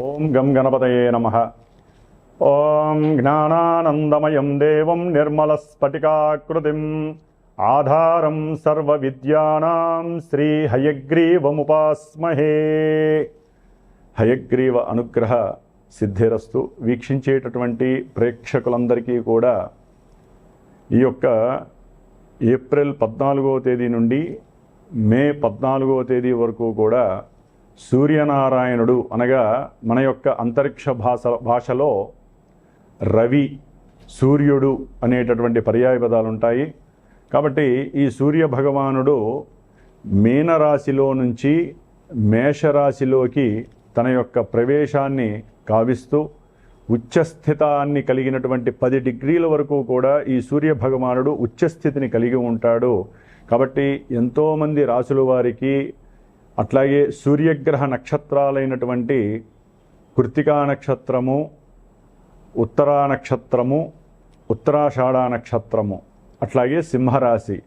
ఓం గం గణపతయే నమః. ఓం జ్ఞానానందమయం దేవం నిర్మలస్ఫటికాకృతిం ఆధారం సర్వవిద్యానాం శ్రీ హయగ్రీవముపాస్మహే. హయగ్రీవ అనుగ్రహ సిద్ధిరస్తు. వీక్షించేటటువంటి ప్రేక్షకులందరికీ కూడా ఈ యొక్క ఏప్రిల్ 14వ తేదీ నుండి మే 14వ తేదీ వరకు కూడా సూర్యనారాయణుడు అనగా మన యొక్క అంతరిక్ష భాషలో రవి, సూర్యుడు అనేటటువంటి పర్యాయ పదాలు ఉంటాయి. కాబట్టి ఈ సూర్య భగవానుడు మీనరాశిలో నుంచి మేషరాశిలోకి తన యొక్క ప్రవేశాన్ని కావిస్తూ ఉచ్చస్థితాన్ని కలిగినటువంటి 10 డిగ్రీల వరకు కూడా ఈ సూర్య భగవానుడు ఉచ్చస్థితిని కలిగి ఉంటాడు. కాబట్టి ఎంతోమంది రాసుల వారికి అట్లాగే సూర్యగ్రహ నక్షత్రాలైనటువంటి కృత్తికా నక్షత్రము, ఉత్తరా నక్షత్రము, ఉత్తరాషాఢ నక్షత్రము, అట్లాగే సింహరాశి,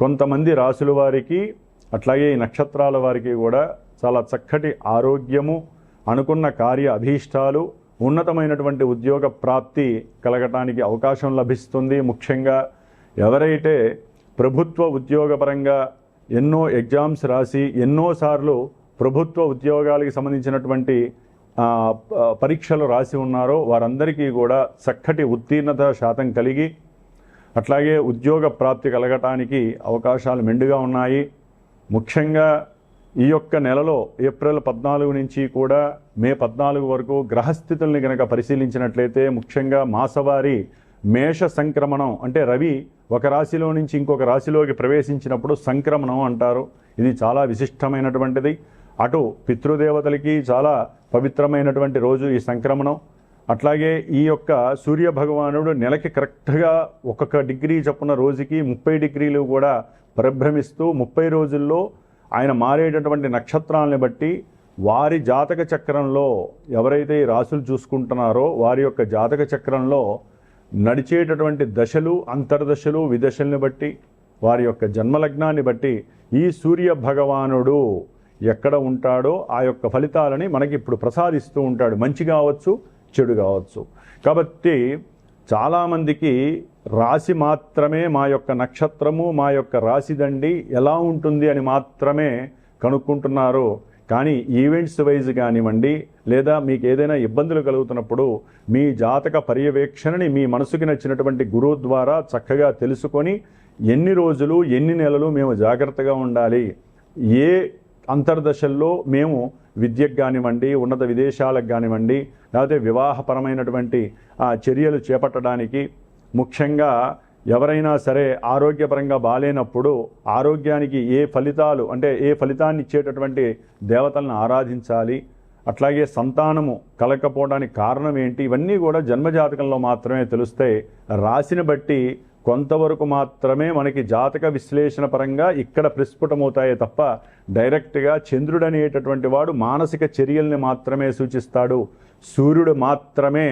కొంతమంది రాసుల వారికి అట్లాగే ఈ నక్షత్రాల వారికి కూడా చాలా చక్కటి ఆరోగ్యము, అనుకున్న కార్య అభీష్టాలు, ఉన్నతమైనటువంటి ఉద్యోగ ప్రాప్తి కలగటానికి అవకాశం లభిస్తుంది. ముఖ్యంగా ఎవరైతే ప్రభుత్వ ఉద్యోగపరంగా ఎన్నో ఎగ్జామ్స్ రాసి ఎన్నోసార్లు ప్రభుత్వ ఉద్యోగాలకు సంబంధించినటువంటి పరీక్షలు రాసి ఉన్నారో వారందరికీ కూడా చక్కటి ఉత్తీర్ణత శాతం కలిగి అట్లాగే ఉద్యోగ ప్రాప్తి కలగటానికి అవకాశాలు మెండుగా ఉన్నాయి. ముఖ్యంగా ఈ యొక్క నెలలో ఏప్రిల్ 14 నుంచి కూడా మే 14 వరకు గ్రహస్థితుల్ని కనుక పరిశీలించినట్లయితే ముఖ్యంగా మాసవారి మేష సంక్రమణం అంటే రవి ఒక రాశిలో నుంచి ఇంకొక రాశిలోకి ప్రవేశించినప్పుడు సంక్రమణం అంటారు. ఇది చాలా విశిష్టమైనటువంటిది. అటు పితృదేవతలకి చాలా పవిత్రమైనటువంటి రోజు ఈ సంక్రమణం. అట్లాగే ఈ యొక్క సూర్య భగవానుడు నెలకి కరెక్ట్గా 1 డిగ్రీ చొప్పున రోజుకి 30 డిగ్రీలు కూడా పరిభ్రమిస్తూ 30 రోజుల్లో ఆయన మారేటటువంటి నక్షత్రాలని బట్టి వారి జాతక చక్రంలో ఎవరైతే ఈ రాశులు చూసుకుంటున్నారో వారి యొక్క జాతక చక్రంలో నడిచేటటువంటి దశలు, అంతర్దశలు, విదశల్ని బట్టి వారి యొక్క జన్మలగ్నాన్ని బట్టి ఈ సూర్య భగవానుడు ఎక్కడ ఉంటాడో ఆ యొక్క ఫలితాలని మనకి ఇప్పుడు ప్రసాదిస్తూ ఉంటాడు. మంచి కావచ్చు, చెడు కావచ్చు. కాబట్టి చాలామందికి రాశి మాత్రమే మా యొక్క నక్షత్రము, మా యొక్క రాశిదండి ఎలా ఉంటుంది అని మాత్రమే కనుక్కుంటున్నారు. కానీ ఈవెంట్స్ వైజ్ కానివ్వండి లేదా మీకు ఏదైనా ఇబ్బందులు కలుగుతున్నప్పుడు మీ జాతక పర్యవేక్షణని మీ మనసుకి నచ్చినటువంటి గురువు ద్వారా చక్కగా తెలుసుకొని ఎన్ని రోజులు ఎన్ని నెలలు మేము జాగ్రత్తగా ఉండాలి, ఏ అంతర్దశల్లో మేము విద్యకు కానివ్వండి, ఉన్నత విదేశాలకు కానివ్వండి, లేకపోతే వివాహపరమైనటువంటి చర్యలు చేపట్టడానికి, ముఖ్యంగా ఎవరైనా సరే ఆరోగ్యపరంగా బాలేనప్పుడు ఆరోగ్యానికి ఏ ఫలితాలు అంటే ఏ ఫలితాన్ని ఇచ్చేటటువంటి దేవతలను ఆరాధించాలి, అట్లాగే సంతానము కలగకపోవడానికి కారణం ఏంటి, ఇవన్నీ కూడా జన్మజాతకంలో మాత్రమే తెలుస్తాయి. రాశిని బట్టి కొంతవరకు మాత్రమే మనకి జాతక విశ్లేషణ పరంగా ఇక్కడ ప్రస్ఫుటమవుతాయే తప్ప డైరెక్ట్గా చంద్రుడు అనేటటువంటి వాడు మానసిక చర్యల్ని మాత్రమే సూచిస్తాడు, సూర్యుడు మాత్రమే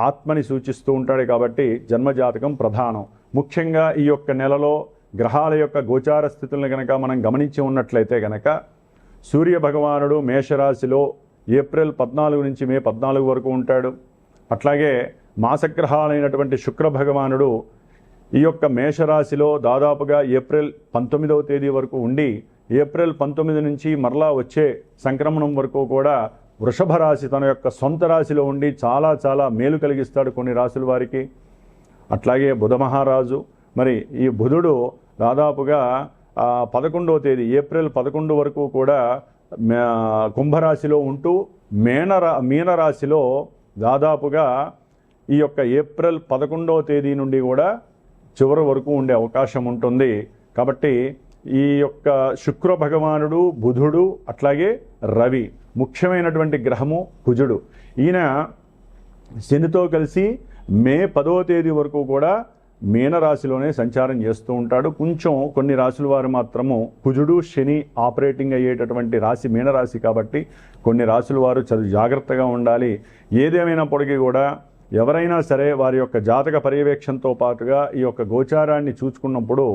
ఆత్మని సూచిస్తూ ఉంటాడు. కాబట్టి జన్మజాతకం ప్రధానం. ముఖ్యంగా ఈ యొక్క నెలలో గ్రహాల యొక్క గోచార స్థితులను కనుక మనం గమనించి ఉన్నట్లయితే కనుక సూర్య భగవానుడు మేషరాశిలో ఏప్రిల్ 14 నుంచి మే 14 వరకు ఉంటాడు. అట్లాగే మాసగ్రహాలైనటువంటి శుక్ర భగవానుడు ఈ యొక్క మేషరాశిలో దాదాపుగా ఏప్రిల్ 19వ తేదీ వరకు ఉండి ఏప్రిల్ 19 నుంచి మరలా వచ్చే సంక్రమణం వరకు కూడా వృషభ రాశి తన యొక్క సొంత రాశిలో ఉండి చాలా చాలా మేలు కలిగిస్తాడు కొన్ని రాశుల వారికి. అట్లాగే బుధ మహారాజు, మరి ఈ బుధుడు దాదాపుగా 11వ తేదీ ఏప్రిల్ 11 వరకు కూడా కుంభరాశిలో ఉంటూ మీనరాశిలో దాదాపుగా ఈ యొక్క ఏప్రిల్ 11వ తేదీ నుండి కూడా చివరి వరకు ఉండే అవకాశం ఉంటుంది. కాబట్టి ఈ యొక్క శుక్ర భగవానుడు, బుధుడు, అట్లాగే రవి, ముఖ్యమైనటువంటి గ్రహము కుజుడు. ఈయన శనితో కలిసి మే 10వ తేదీ వరకు కూడా మీనరాశిలోనే సంచారం చేస్తూ ఉంటాడు. కొంచెం కొన్ని రాశుల వారు మాత్రము కుజుడు శని ఆపరేటింగ్ అయ్యేటటువంటి రాశి మీనరాశి కాబట్టి కొన్ని రాశుల వారు జాగ్రత్తగా ఉండాలి. ఏదేమైనప్పటికీ కూడా ఎవరైనా సరే వారి యొక్క జాతక పర్యవేక్షణతో పాటుగా ఈ యొక్క గోచారాన్ని చూసుకున్నప్పుడు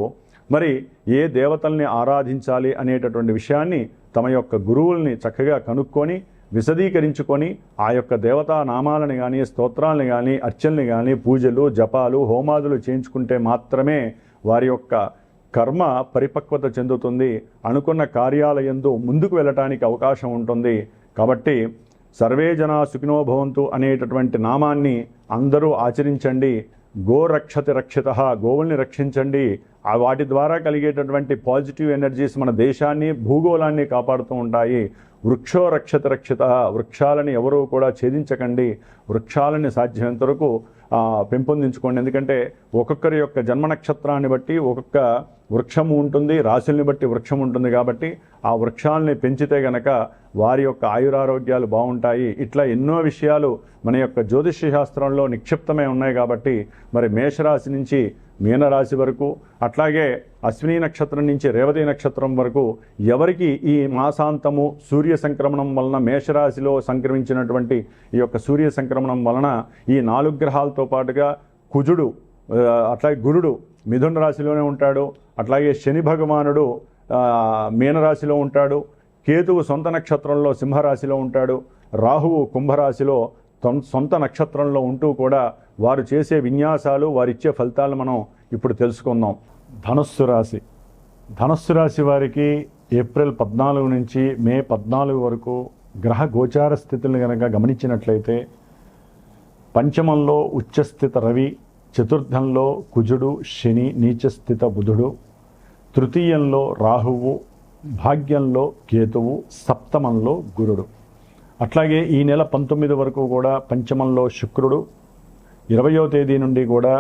మరి ఏ దేవతల్ని ఆరాధించాలి అనేటటువంటి విషయాన్ని తమ యొక్క గురువుల్ని చక్కగా కనుక్కొని విశదీకరించుకొని ఆ యొక్క దేవతా నామాలను కానీ స్తోత్రాలను కానీ అర్చనలు కానీ పూజలు జపాలు హోమాదులు చేయించుకుంటే మాత్రమే వారి యొక్క కర్మ పరిపక్వత చెందుతుంది, అనుకున్న కార్యాలయందు ముందుకు వెళ్ళటానికి అవకాశం ఉంటుంది. కాబట్టి సర్వే జనా సుఖినో భవంతు అనేటటువంటి నామాన్ని అందరూ ఆచరించండి. గో రక్షతి రక్షిత, గోవుల్ని రక్షించండి. వాటి ద్వారా కలిగేటటువంటి పాజిటివ్ ఎనర్జీస్ మన దేశాన్ని భూగోళాన్ని కాపాడుతూ ఉంటాయి. వృక్షో రక్షతి రక్షిత, వృక్షాలని ఎవరూ కూడా ఛేదించకండి, వృక్షాలని సాధ్యమైనంత వరకు పెంపొందించుకోండి. ఎందుకంటే ఒక్కొక్కరి యొక్క జన్మ నక్షత్రాన్ని బట్టి ఒక్కొక్క వృక్షము ఉంటుంది, రాశుల్ని బట్టి వృక్షం ఉంటుంది. కాబట్టి ఆ వృక్షాలని పెంచితే గనక వారి యొక్క ఆయురారోగ్యాలు బాగుంటాయి. ఇట్లా ఎన్నో విషయాలు మన యొక్క జ్యోతిష్య శాస్త్రంలో నిక్షిప్తమై ఉన్నాయి. కాబట్టి మరి మేషరాశి నుంచి మీనరాశి వరకు, అట్లాగే అశ్విని నక్షత్రం నుంచి రేవతి నక్షత్రం వరకు ఎవరికి ఈ మాసాంతము సూర్య సంక్రమణం వలన మేషరాశిలో సంక్రమించినటువంటి ఈ యొక్క సూర్య సంక్రమణం వలన ఈ 4 గ్రహాలతో పాటుగా కుజుడు, అట్లాగే గురుడు మిథున రాశిలోనే ఉంటాడు, అట్లాగే శని భగవానుడు మీనరాశిలో ఉంటాడు, కేతువు సొంత నక్షత్రంలో సింహరాశిలో ఉంటాడు, రాహువు కుంభరాశిలో సొంత నక్షత్రంలో ఉంటూ కూడా వారు చేసే విన్యాసాలు, వారిచ్చే ఫలితాలు మనం ఇప్పుడు తెలుసుకుందాం. ధనుస్సు రాశి. ధనుస్సు రాశి వారికి ఏప్రిల్ 14 నుంచి మే 14 వరకు గ్రహ గోచార స్థితులను కనుక గమనించినట్లయితే పంచమంలో ఉచ్చస్థిత రవి, చతుర్థంలో కుజుడు శని నీచస్థిత బుధుడు, తృతీయంలో రాహువు, భాగ్యంలో కేతువు, సప్తమంలో గురుడు. అట్లాగే ఈ నెల 19 వరకు కూడా పంచమంలో శుక్రుడు, 20వ తేదీ నుండి కూడా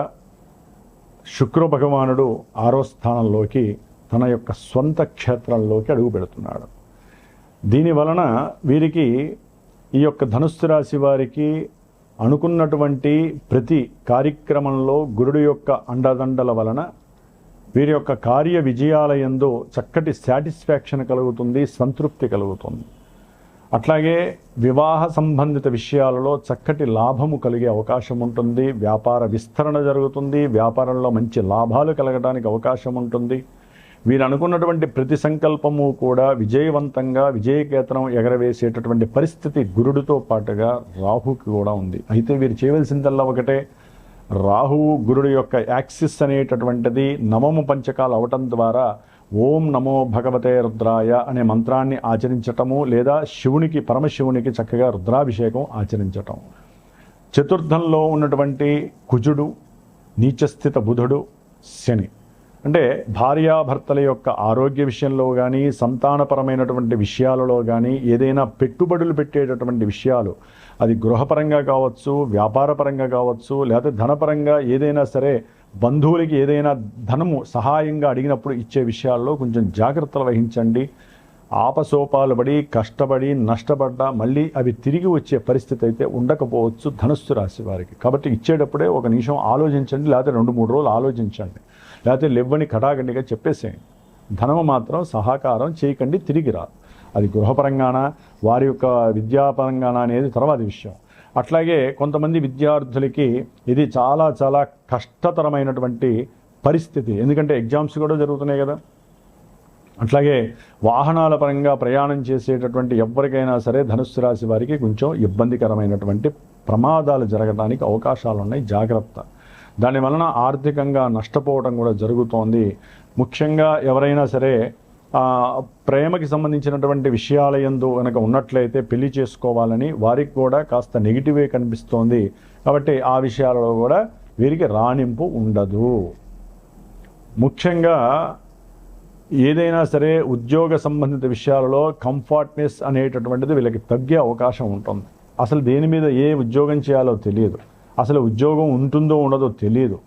శుక్ర భగవానుడు 6వ స్థానంలోకి తన యొక్క స్వంత క్షేత్రంలోకి అడుగు పెడుతున్నాడు. దీని వలన వీరికి ఈ యొక్క ధనుస్సు రాశి వారికి అనుకున్నటువంటి ప్రతి కార్యక్రమంలో గురుడు యొక్క అండదండల వలన వీరి యొక్క కార్య విజయాలయందు చక్కటి సాటిస్ఫాక్షన్ కలుగుతుంది, సంతృప్తి కలుగుతుంది. అట్లాగే వివాహ సంబంధిత విషయాలలో చక్కటి లాభము కలిగే అవకాశం ఉంటుంది, వ్యాపార విస్తరణ జరుగుతుంది, వ్యాపారంలో మంచి లాభాలు కలగడానికి అవకాశం ఉంటుంది. వీరు అనుకున్నటువంటి ప్రతి సంకల్పము కూడా విజయవంతంగా విజయకేతనం ఎగరవేసేటటువంటి పరిస్థితి గురుడితో పాటుగా రాహుకి కూడా ఉంది. అయితే వీరు చేయవలసిందల్లా ఒకటే, రాహువు గురుడు యొక్క యాక్సిస్ అనేటటువంటిది నవమ పంచకాలు అవటం ద్వారా ఓం నమో భగవతే రుద్రాయ అనే మంత్రాన్ని ఆచరించటము, లేదా శివునికి పరమశివునికి చక్కగా రుద్రాభిషేకం ఆచరించటం. చతుర్థంలో ఉన్నటువంటి కుజుడు, నీచస్థిత బుధుడు, శని అంటే భార్యాభర్తల యొక్క ఆరోగ్య విషయంలో కానీ, సంతానపరమైనటువంటి విషయాలలో కానీ, ఏదైనా పెట్టుబడులు పెట్టేటటువంటి విషయాలు, అది గృహపరంగా కావచ్చు, వ్యాపారపరంగా కావచ్చు, లేకపోతే ధనపరంగా ఏదైనా సరే, బంధువులకి ఏదైనా ధనము సహాయంగా అడిగినప్పుడు ఇచ్చే విషయాల్లో కొంచెం జాగ్రత్తలు వహించండి. ఆపసోపాలు పడి కష్టపడి నష్టపడ్డా మళ్ళీ అవి తిరిగి వచ్చే పరిస్థితి అయితే ఉండకపోవచ్చు ధనుస్సు రాశి వారికి. కాబట్టి ఇచ్చేటప్పుడే ఒక నిమిషం ఆలోచించండి, లేకపోతే 2-3 రోజులు ఆలోచించండి, లేకపోతే లెవ్వని కటాగండిగా చెప్పేసేయండి. ధనము మాత్రం సహకారం చేయకండి, తిరిగి రాదు. అది గృహపరంగానా వారి యొక్క విద్యాపరంగానా అనేది తర్వాత విషయం. అట్లాగే కొంతమంది విద్యార్థులకి ఇది చాలా చాలా కష్టతరమైనటువంటి పరిస్థితి, ఎందుకంటే ఎగ్జామ్స్ కూడా జరుగుతున్నాయి కదా. అట్లాగే వాహనాల పరంగా ప్రయాణం చేసేటటువంటి ఎవరికైనా సరే ధనుస్సు రాశి వారికి కొంచెం ఇబ్బందికరమైనటువంటి ప్రమాదాలు జరగడానికి అవకాశాలు ఉన్నాయి, జాగ్రత్త. దానివలన ఆర్థికంగా నష్టపోవడం కూడా జరుగుతోంది. ముఖ్యంగా ఎవరైనా సరే ప్రేమకి సంబంధించినటువంటి విషయాల యందు కనుక ఉన్నట్లయితే పెళ్లి చేసుకోవాలని వారికి కూడా కాస్త నెగిటివే కనిపిస్తోంది. కాబట్టి ఆ విషయాలలో కూడా వీరికి రాణింపు ఉండదు. ముఖ్యంగా ఏదైనా సరే ఉద్యోగ సంబంధిత విషయాలలో కంఫర్ట్నెస్ అనేటటువంటిది వీళ్ళకి తగ్గే అవకాశం ఉంటుంది. అసలు దేని మీద ఏ ఉద్యోగం చేయాలో తెలియదు, అసలు ఉద్యోగం ఉంటుందో ఉండదో తెలియదు.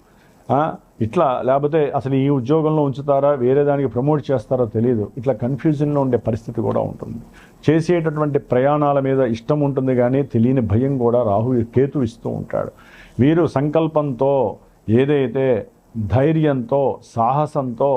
ఇట్లా లేకపోతే అసలు ఈ ఉద్యోగంలో ఉంచుతారా, వేరే దానికి ప్రమోట్ చేస్తారో తెలియదు. ఇట్లా కన్ఫ్యూజన్లో ఉండే పరిస్థితి కూడా ఉంటుంది. చేసేటటువంటి ప్రయాణాల మీద ఇష్టం ఉంటుంది కానీ తెలియని భయం కూడా రాహు కేతు ఇస్తూ ఉంటాడు. వీరు సంకల్పంతో, ఏదైతే ధైర్యంతో, సాహసంతో,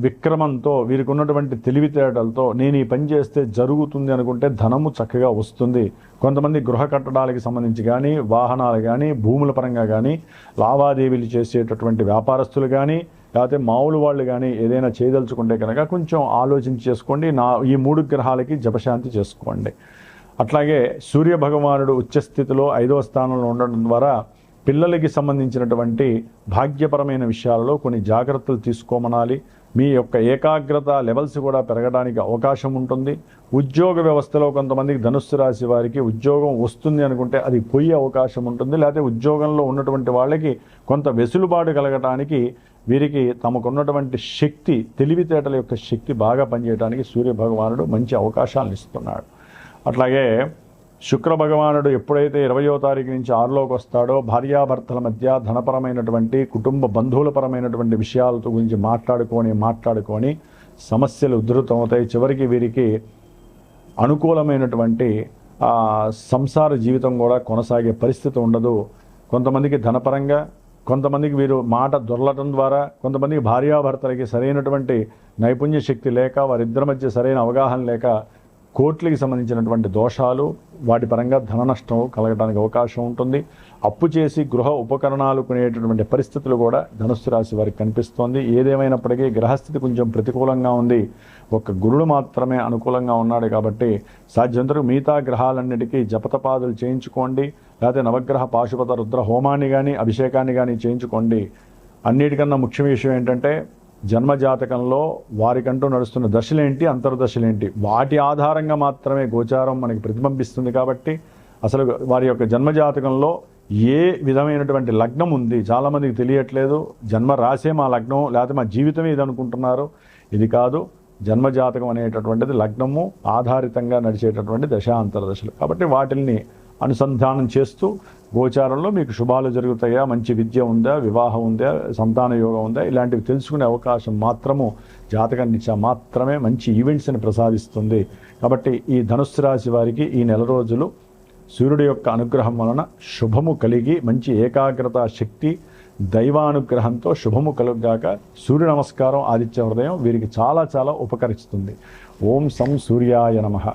విక్రమంతో, వీరికి ఉన్నటువంటి తెలివితేటలతో నేను ఈ పని చేస్తే జరుగుతుంది అనుకుంటే ధనము చక్కగా వస్తుంది. కొంతమంది గృహ కట్టడాలకి సంబంధించి కానీ, వాహనాలు కానీ, భూముల పరంగా కానీ, లావాదేవీలు చేసేటటువంటి వ్యాపారస్తులు కానీ, లేకపోతే మామూలు వాళ్ళు కానీ ఏదైనా చేయదలుచుకుంటే కనుక కొంచెం ఆలోచించి చేసుకోండి. ఈ 3 గ్రహాలకి జపశాంతి చేసుకోండి. అట్లాగే సూర్య భగవానుడు ఉచ్చస్థితిలో 5వ స్థానంలో ఉండడం ద్వారా పిల్లలకి సంబంధించినటువంటి భాగ్యపరమైన విషయాలలో కొన్ని జాగ్రత్తలు తీసుకోమనాలి. మీ యొక్క ఏకాగ్రత లెవెల్స్ కూడా పెరగడానికి అవకాశం ఉంటుంది. ఉద్యోగ వ్యవస్థలో కొంతమందికి ధనుస్సు రాశి వారికి ఉద్యోగం వస్తుంది అనుకుంటే అది పోయే అవకాశం ఉంటుంది. లేకపోతే ఉద్యోగంలో ఉన్నటువంటి వాళ్ళకి కొంత వెసులుబాటు కలగటానికి వీరికి తమకున్నటువంటి శక్తి, తెలివితేటల యొక్క శక్తి బాగా పనిచేయడానికి సూర్య భగవానుడు మంచి అవకాశాలను ఇస్తున్నాడు. అట్లాగే శుక్ర భగవానుడు ఎప్పుడైతే 20వ తారీఖు నుంచి 6లోకి వస్తాడో భార్యాభర్తల మధ్య ధనపరమైనటువంటి, కుటుంబ బంధువులపరమైనటువంటి విషయాల గురించి మాట్లాడుకొని సమస్యలు ఉధృతమవుతాయి. చివరికి వీరికి అనుకూలమైనటువంటి సంసార జీవితం కూడా కొనసాగే పరిస్థితి ఉండదు. కొంతమందికి ధనపరంగా, కొంతమందికి వీరు మాట దొరలటం ద్వారా, కొంతమందికి భార్యాభర్తలకి సరైనటువంటి నైపుణ్య శక్తి లేక, వారిద్దరి మధ్య సరైన అవగాహన లేక కోర్టులకి సంబంధించినటువంటి దోషాలు, వాటి పరంగా ధన నష్టం కలగడానికి అవకాశం ఉంటుంది. అప్పు చేసి గృహ ఉపకరణాలు కొనేటటువంటి పరిస్థితులు కూడా ధనుస్సు రాశి వారికి కనిపిస్తోంది. ఏదేమైనప్పటికీ గ్రహస్థితి కొంచెం ప్రతికూలంగా ఉంది. ఒక గురుడు మాత్రమే అనుకూలంగా ఉన్నాడు కాబట్టి సాధ్యంతరకు మిగతా గ్రహాలన్నిటికీ జపతపాదులు చేయించుకోండి. లేకపోతే నవగ్రహ పాశుపత రుద్ర హోమాన్ని కానీ అభిషేకాన్ని కానీ చేయించుకోండి. అన్నిటికన్నా ముఖ్య విషయం ఏంటంటే జన్మజాతకంలో వారికంటూ నడుస్తున్న దశలేంటి, అంతర్దశలేంటి, వాటి ఆధారంగా మాత్రమే గోచారం మనకి ప్రతిబింబిస్తుంది. కాబట్టి అసలు వారి యొక్క జన్మజాతకంలో ఏ విధమైనటువంటి లగ్నం ఉంది చాలామందికి తెలియట్లేదు. జన్మ రాసే మా లగ్నం, లేకపోతే మా జీవితమే ఇది అనుకుంటున్నారు. ఇది కాదు. జన్మజాతకం అనేటటువంటిది లగ్నము ఆధారితంగా నడిచేటటువంటి దశ, అంతర్దశలు. కాబట్టి వాటిల్ని అనుసంధానం చేస్తూ గోచారంలో మీకు శుభాలు జరుగుతాయా, మంచి విద్య ఉందా, వివాహం ఉందా, సంతాన యోగం ఉందా, ఇలాంటివి తెలుసుకునే అవకాశం మాత్రము జాతకాన్నిచ్చా మాత్రమే మంచి ఈవెంట్స్ని ప్రసాదిస్తుంది. కాబట్టి ఈ ధనుస్సు రాశి వారికి ఈ నెల రోజులు సూర్యుడి యొక్క అనుగ్రహం వలన శుభము కలిగి మంచి ఏకాగ్రత శక్తి, దైవానుగ్రహంతో శుభము కలుగాక. సూర్య నమస్కారం, ఆదిత్య హృదయం వీరికి చాలా చాలా ఉపకరిస్తుంది. ఓం సం సూర్యాయ నమః.